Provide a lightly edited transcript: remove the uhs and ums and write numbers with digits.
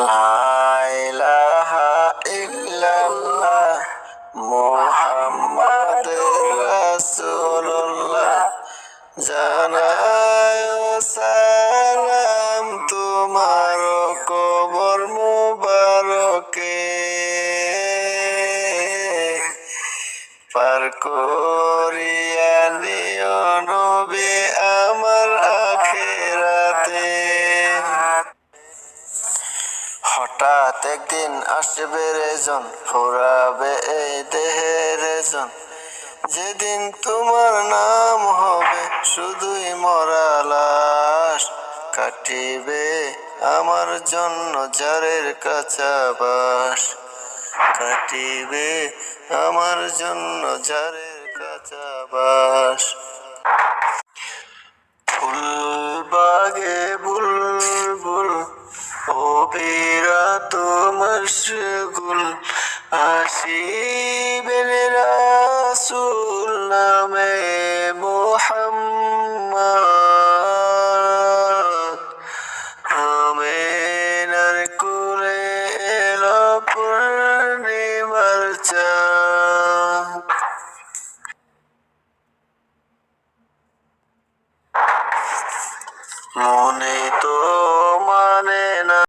লা ইলাহা ইল্লাল্লাহ মুহাম্মাদুর রাসূলুল্লাহ জানায় সালাম তোমার কবর মুবারকে পার করিয়া নিও নবী আমার আখিরাতে। হঠাৎ একদিন আসবে রেজন ফুরাবে এই দেহের রেজন, যেদিন তোমার নাম হবে শুধুই মরা লাশ, কাটিবে আমার জন্য জারের কাঁচা বাস, কাটিবে আমার জন্য জারের কাঁচা বাস। ফুল বাগে বুলবুল ও বিরাত মশগুল, আসি